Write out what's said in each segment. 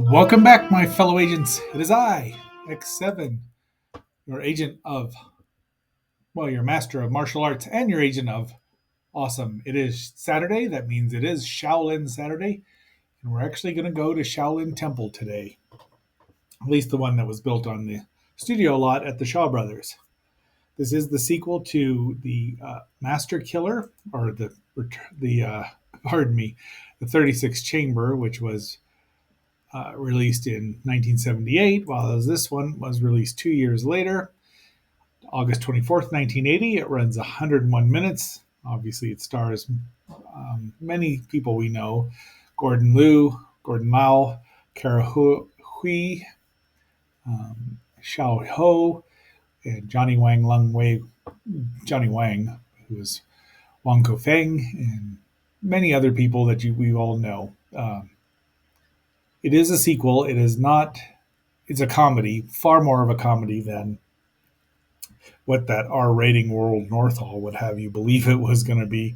Welcome back, my fellow agents. It is I, X7, your agent of, your master of martial arts and your agent of awesome. It is Saturday. That means it is Shaolin Saturday. And we're actually going to go to Shaolin Temple today, at least the one that was built on the studio lot at the Shaw Brothers. This is the sequel to the Master Killer, or the pardon me, the 36 Chamber, which was released in 1978, while this one was released 2 years later, August 24th, 1980. It runs 101 minutes. Obviously, it stars many people we know: Gordon Lau, Kara Hui, Xiao Ho, and Johnny Wang, who is Wang Kofeng, and many other people that we all know. It is a sequel. It is not. It's a comedy, far more of a comedy than what that R rating World Northall would have you believe it was going to be.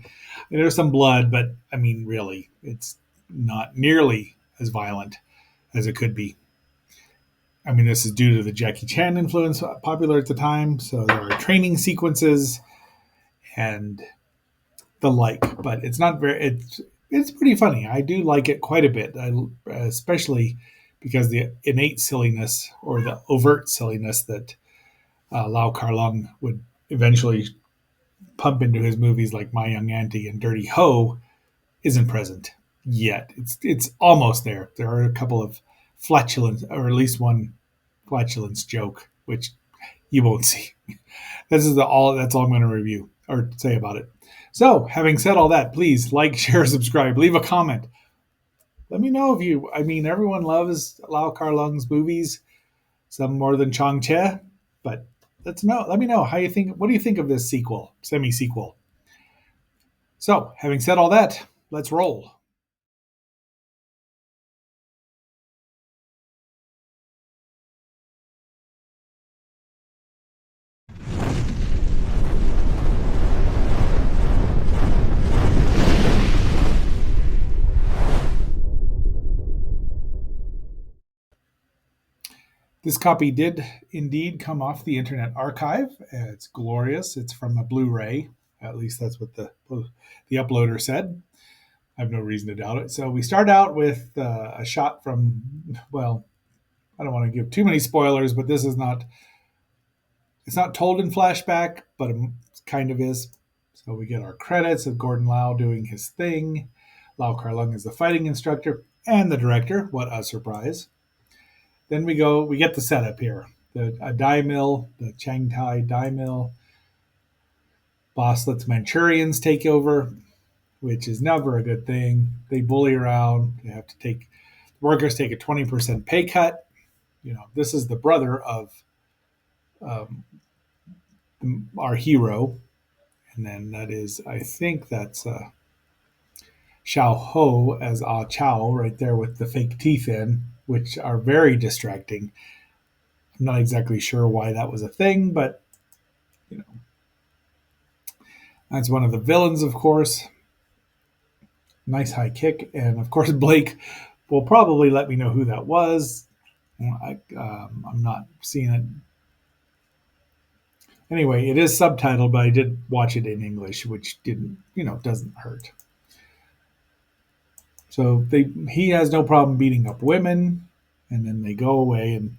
There's some blood, but I mean, really, it's not nearly as violent as it could be. I mean, this is due to the Jackie Chan influence popular at the time. So there are training sequences and the like, but it's not very. It's pretty funny. I do like it quite a bit, especially because the innate silliness or the overt silliness that Lau Kar-Lung would eventually pump into his movies like My Young Auntie and Dirty Ho isn't present yet. It's almost there. There are a couple of flatulence, or at least one flatulence joke, which you won't see. That's all I'm going to review or say about it. So, having said all that, please like, share, subscribe, leave a comment. Let me know if you. I mean, everyone loves Lau Kar-Lung's movies, some more than Chang Che, but let me know how you think. What do you think of this semi sequel? So, having said all that, let's roll. This copy did indeed come off the Internet Archive. It's glorious. It's from a Blu-ray. At least that's what the uploader said. I have no reason to doubt it. So we start out with a shot from, well, I don't want to give too many spoilers, but this is not. It's not told in flashback, but it kind of is. So we get our credits of Gordon Lau doing his thing. Lau Kar-Lung is the fighting instructor and the director. What a surprise! Then we get the setup here. A dye mill, the Chang Tai dye mill. Boss lets Manchurians take over, which is never a good thing. They bully around. Workers take a 20% pay cut. This is the brother of um, our hero, and then that is, I think that's Xiao Ho as Ah Chow right there with the fake teeth in, which are very distracting. I'm not exactly sure why that was a thing, but you know, that's one of the villains, of course. Nice high kick, and of course Blake will probably let me know who that was. I'm not seeing it. Anyway, it is subtitled, but I did watch it in English, which doesn't hurt. So he has no problem beating up women, and then they go away, and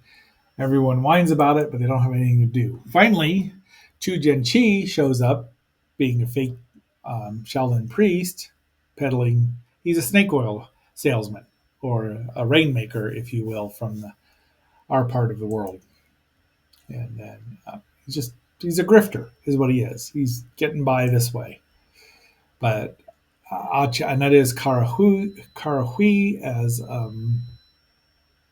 everyone whines about it, but they don't have anything to do. Finally, Chu Chi shows up, being a fake Shaolin priest, peddling. He's a snake oil salesman, or a rainmaker, if you will, from our part of the world. And then he's a grifter, is what he is. He's getting by this way. But and that is Kara Hui as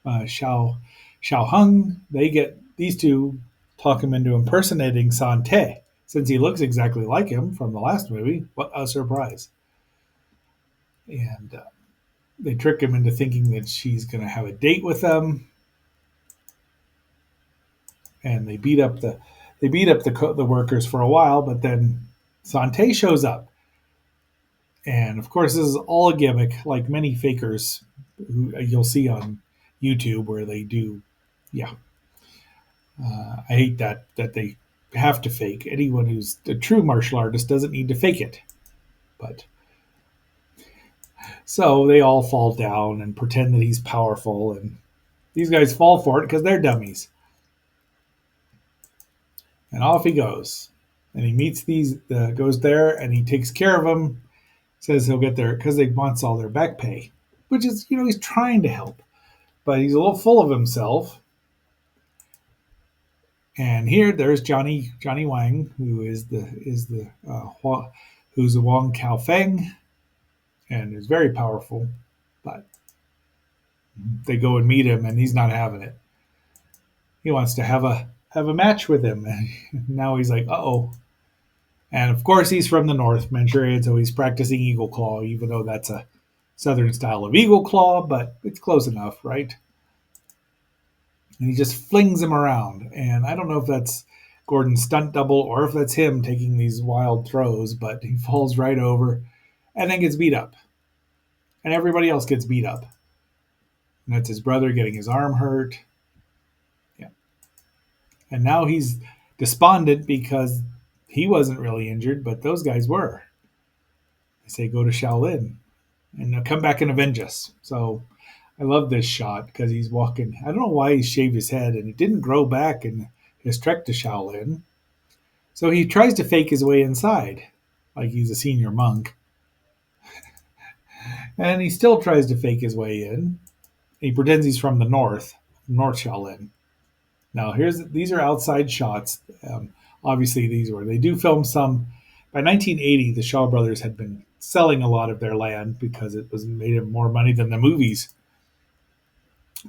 Xiao Hung. These two talk him into impersonating San Te, since he looks exactly like him from the last movie. What a surprise! And they trick him into thinking that she's going to have a date with them, and they beat up the workers for a while. But then San Te shows up, and of course, this is all a gimmick, like many fakers who you'll see on YouTube where they do, yeah. I hate that they have to fake. Anyone who's a true martial artist doesn't need to fake it. But so they all fall down and pretend that he's powerful, and these guys fall for it because they're dummies. And off he goes, and he meets these, goes there, and he takes care of them. Says he'll get there because he wants all their back pay, which is, he's trying to help, but he's a little full of himself. And here, there's Johnny Wang, who who's the Wong Kao Feng, and is very powerful. But they go and meet him, and he's not having it. He wants to have a match with him, and now he's like, oh. And of course, he's from the North, Manchuria, so he's practicing Eagle Claw, even though that's a southern style of Eagle Claw, but it's close enough, right? And he just flings him around. And I don't know if that's Gordon's stunt double or if that's him taking these wild throws, but he falls right over and then gets beat up. And everybody else gets beat up. And that's his brother getting his arm hurt. Yeah. And now he's despondent because he wasn't really injured, but those guys were. They say, go to Shaolin and they'll come back and avenge us. So I love this shot because he's walking. I don't know why he shaved his head and it didn't grow back in his trek to Shaolin. So he tries to fake his way inside, like he's a senior monk. And he still tries to fake his way in. He pretends he's from the North Shaolin. Now, these are outside shots. Obviously, they do film some. By 1980, the Shaw brothers had been selling a lot of their land because it was made them more money than the movies.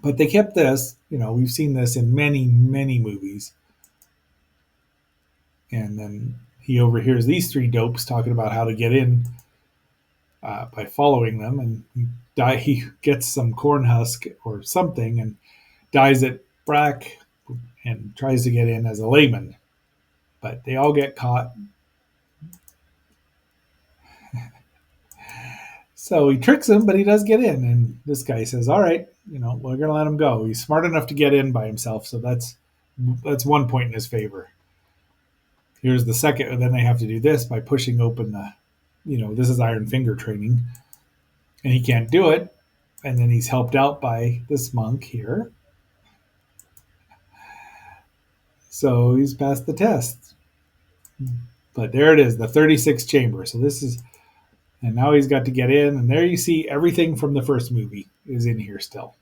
But they kept this. We've seen this in many, many movies. And then he overhears these three dopes talking about how to get in by following them, and he gets some corn husk or something and dies at Brack and tries to get in as a layman. But they all get caught. So he tricks him, but he does get in. And this guy says, all right, we're going to let him go. He's smart enough to get in by himself. So that's 1 point in his favor. Here's the second. And then they have to do this by pushing open this is Iron Finger training. And he can't do it. And then he's helped out by this monk here. So he's passed the test. But there it is, the 36th chamber. So this is, and now he's got to get in. And there you see everything from the first movie is in here still.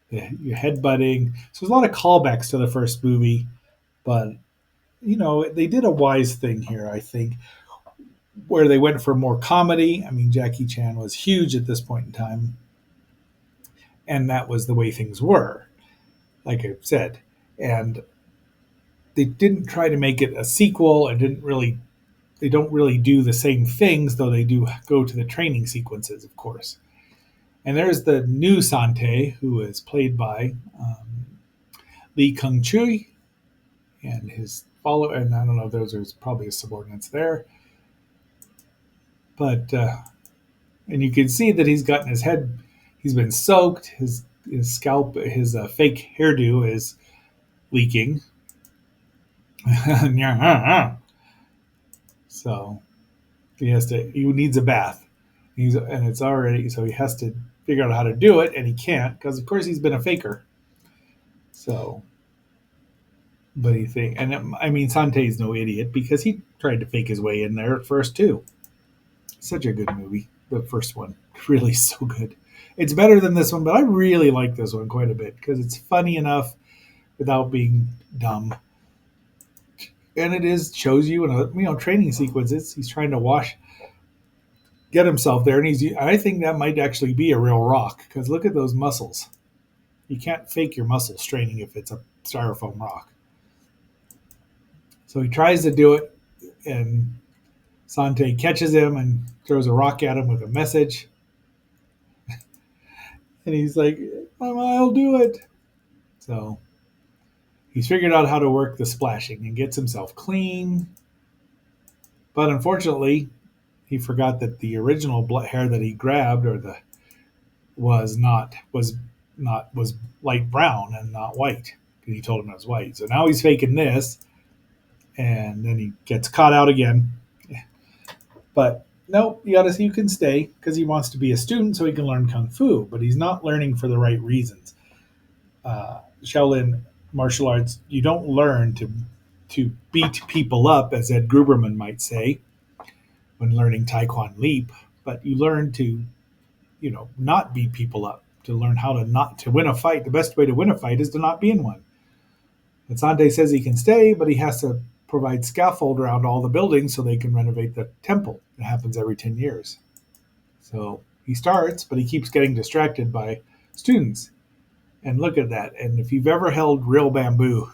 Your headbutting. So there's a lot of callbacks to the first movie. But, they did a wise thing here, I think, where they went for more comedy. I mean, Jackie Chan was huge at this point in time. And that was the way things were, like I said. And they didn't try to make it a sequel and they don't really do the same things, though they do go to the training sequences, of course. And there's the new Sante, who is played by Lee Kung Chui and his follower. And I don't know if those are probably his subordinates there. But, and you can see that he's gotten his head, he's been soaked, his scalp, his fake hairdo is leaking. So he needs a bath. And it's already, so he has to figure out how to do it, and he can't because, of course, he's been a faker. So, but Sante's no idiot because he tried to fake his way in there at first too. Such a good movie, the first one, really so good. It's better than this one, but I really like this one quite a bit because it's funny enough without being dumb. And shows you in training sequences. He's trying to get himself there, and I think that might actually be a real rock because look at those muscles. You can't fake your muscles training if it's a styrofoam rock. So he tries to do it, and Sante catches him and throws a rock at him with a message. And he's like, I'll do it. So he's figured out how to work the splashing and gets himself clean. But unfortunately, he forgot that the original hair that he grabbed was not was light brown and not white because he told him it was white. So now he's faking this, and then he gets caught out again. But no, you can stay because he wants to be a student so he can learn kung fu, but he's not learning for the right reasons. Shaolin martial arts, you don't learn to beat people up, as Ed Gruberman might say, when learning Taekwondo Leap, but you learn to, not beat people up, to learn how to not to win a fight. The best way to win a fight is to not be in one. Asante says he can stay, but he has to provide scaffold around all the buildings so they can renovate the temple. It happens every 10 years. So he starts, but he keeps getting distracted by students. And look at that. And if you've ever held real bamboo,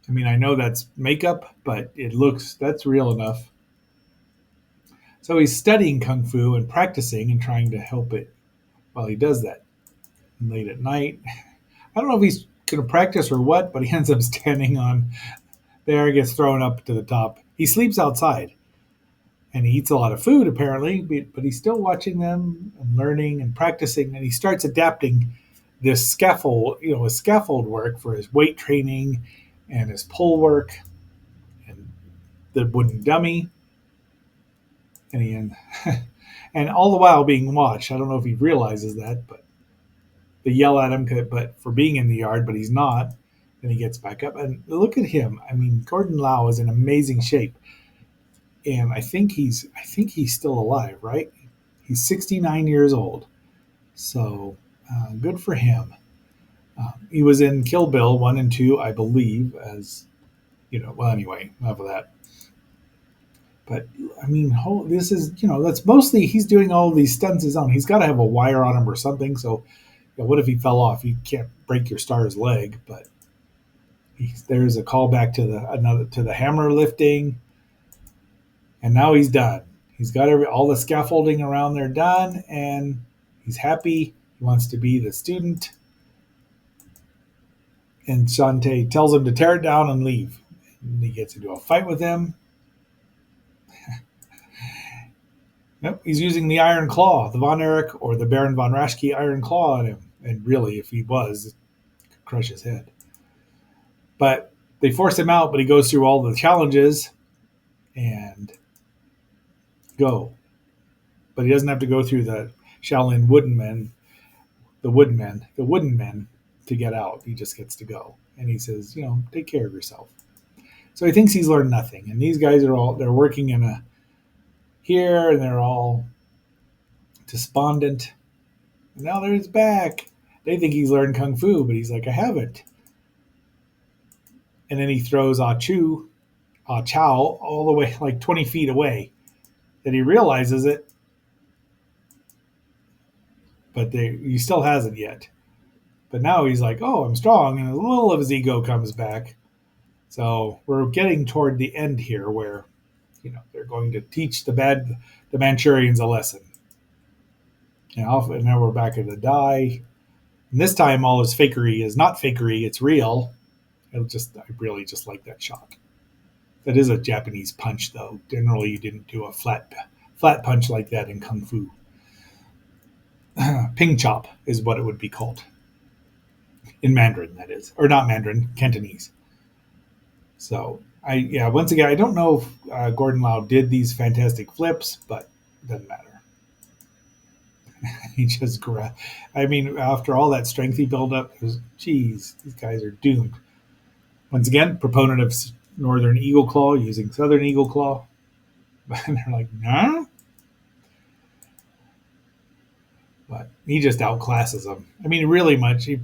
I mean, I know that's makeup, but that's real enough. So he's studying Kung Fu and practicing and trying to help it while he does that. And late at night, I don't know if he's going to practice or what, but he ends up standing on there, gets thrown up to the top. He sleeps outside and he eats a lot of food apparently, but he's still watching them and learning and practicing. And he starts adapting this his scaffold work for his weight training and his pole work and the wooden dummy. And and all the while being watched. I don't know if he realizes that, but they yell at him, but for being in the yard, but he's not. And he gets back up. And look at him. I mean, Gordon Lau is in amazing shape, and I think he's still alive, right? He's 69 years old, so good for him. He was in Kill Bill 1 and 2, I believe, as Well, anyway, enough of that. But I mean, this is that's mostly he's doing all these stunts his own. He's got to have a wire on him or something. So, what if he fell off? You can't break your star's leg, but there's a callback to the hammer lifting, and now he's done. He's got all the scaffolding around there done, and he's happy. He wants to be the student, and Shantae tells him to tear it down and leave. And he gets into a fight with him. Nope, he's using the Iron Claw, the Von Erich or the Baron von Raschke Iron Claw on him. And really, if he was, it could crush his head. But they force him out, but he goes through all the challenges and go. But he doesn't have to go through the Shaolin wooden men to get out. He just gets to go. And he says, take care of yourself. So he thinks he's learned nothing. And these guys they're working here, and they're all despondent. And now he's back. They think he's learned Kung Fu, but he's like, I haven't. And then he throws Ah Chow all the way like 20 feet away. Then he realizes it, but he still hasn't yet. But now he's like, oh, I'm strong, and a little of his ego comes back. So we're getting toward the end here where, they're going to teach the Manchurians a lesson. And now we're back at the die. And this time all his fakery is not fakery, it's real. I really just like that shot. That is a Japanese punch, though. Generally, you didn't do a flat punch like that in Kung Fu. Ping chop is what it would be called. In Mandarin, that is. Or not Mandarin, Cantonese. So, once again, I don't know if Gordon Lau did these fantastic flips, but it doesn't matter. He just after all that strength he built up, these guys are doomed. Once again, proponent of Northern Eagle Claw using Southern Eagle Claw. And they're like, nah? But he just outclasses them. I mean, really much. He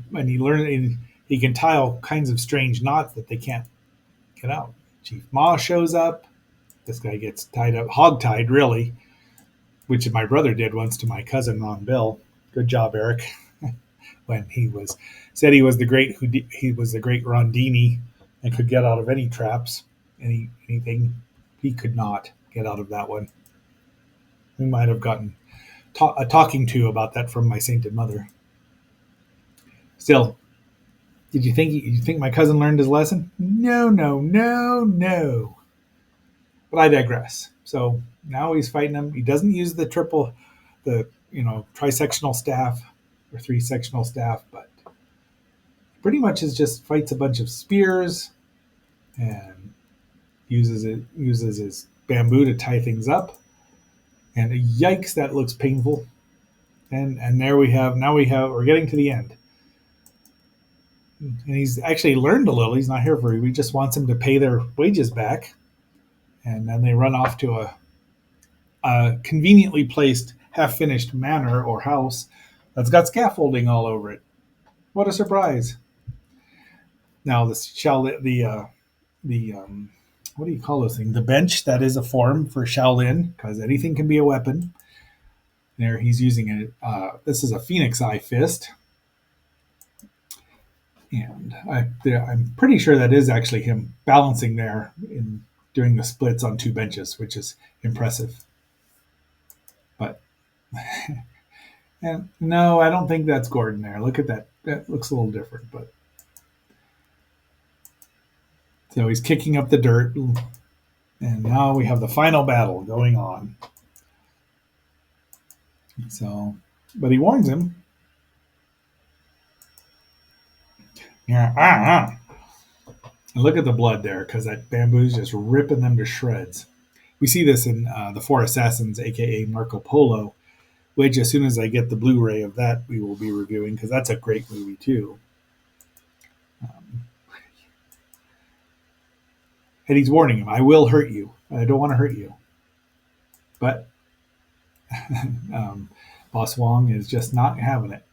can tie all kinds of strange knots that they can't get out. Chief Ma shows up. This guy gets tied up, hog-tied, really, which my brother did once to my cousin Ron Bill. Good job, Eric. When said he was the great Rondini and could get out of any traps, anything. He could not get out of that one. We might have gotten a talking to about that from my sainted mother. Still, did you think my cousin learned his lesson? No. But I digress. So now he's fighting him. He doesn't use the trisectional staff, or 3 sectional staff, but pretty much is just fights a bunch of spears and uses his bamboo to tie things up. And yikes, that looks painful. And there we have, we're getting to the end. And he's actually learned a little. He's not here for it. We just wants him to pay their wages back. And then they run off to a conveniently placed, half finished manor or house that's got scaffolding all over it. What a surprise! Now the what do you call those things? The bench, that is a form for Shaolin, because anything can be a weapon. There, he's using it. This is a Phoenix Eye fist, and I'm pretty sure that is actually him balancing there in doing the splits on 2 benches, which is impressive. But and no, I don't think that's Gordon there. Look at that. That looks a little different, but so he's kicking up the dirt, and now we have the final battle going on. So, but he warns him. Yeah, And look at the blood there, because that bamboo's just ripping them to shreds. We see this in The Four Assassins, aka Marco Polo, which as soon as I get the Blu-ray of that, we will be reviewing, because that's a great movie too. And he's warning him, I will hurt you. I don't want to hurt you. But Boss Wong is just not having it.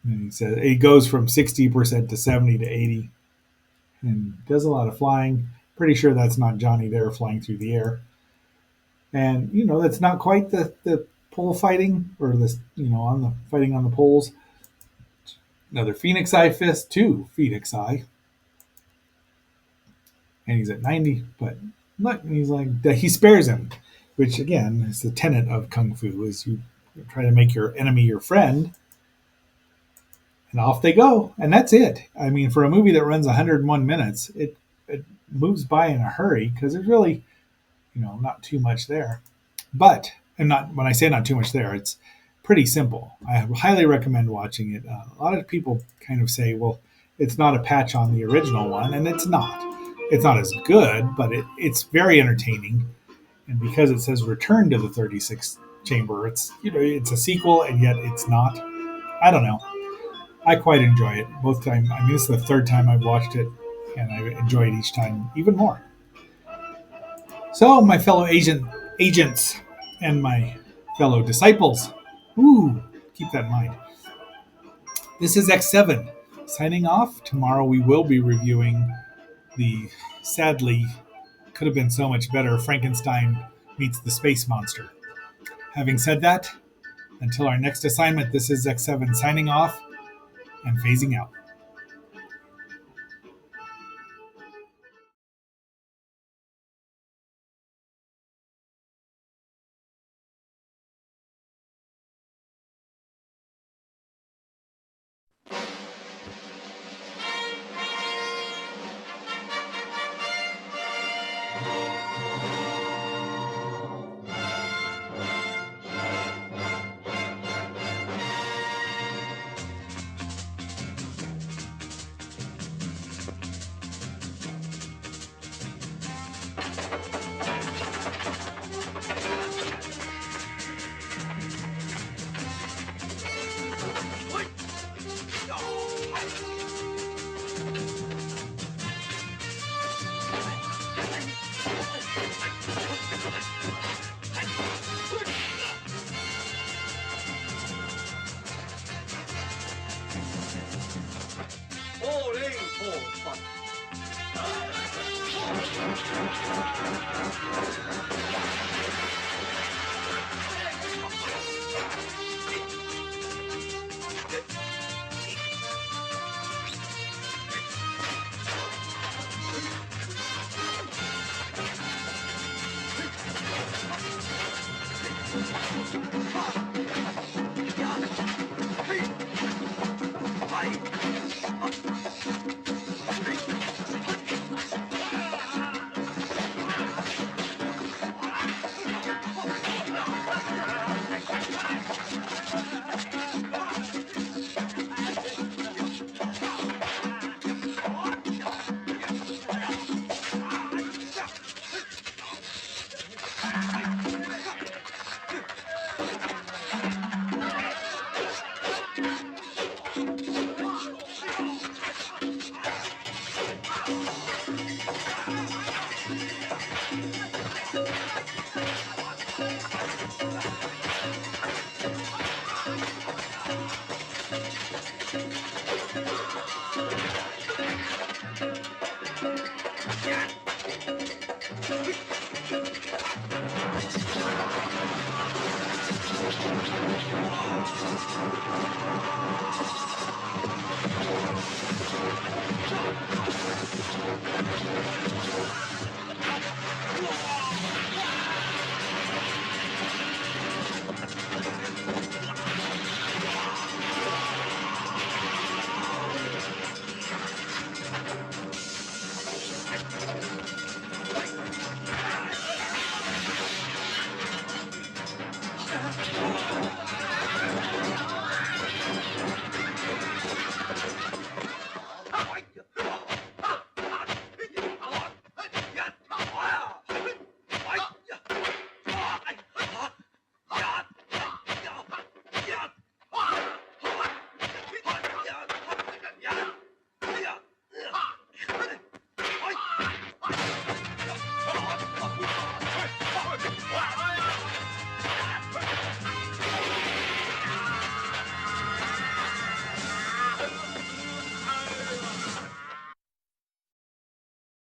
And he says it goes from 60% to 70 to 80 and does a lot of flying. Pretty sure that's not Johnny there flying through the air. And, that's not quite the pole fighting or this, on the fighting on the poles. Another Phoenix Eye fist, 2 Phoenix Eye. And he's at 90, but look, he's like, he spares him, which again is the tenet of Kung Fu, is you try to make your enemy your friend, and off they go. And that's it. I mean, for a movie that runs 101 minutes, it moves by in a hurry, because there's really, not too much there. But, and not when I say not too much there, it's pretty simple. I highly recommend watching it. A lot of people kind of say, well, it's not a patch on the original one, and it's not. It's not as good, but it's very entertaining. And because it says Return to the 36th Chamber, it's it's a sequel, and yet it's not. I don't know. I quite enjoy it both times. I mean, this is the 3rd time I've watched it, and I enjoy it each time even more. So, my fellow agents and my fellow disciples, keep that in mind. This is X7 signing off. Tomorrow we will be reviewing the sadly could have been so much better Frankenstein meets the Space Monster. Having said that, until our next assignment, this is X7 signing off and phasing out.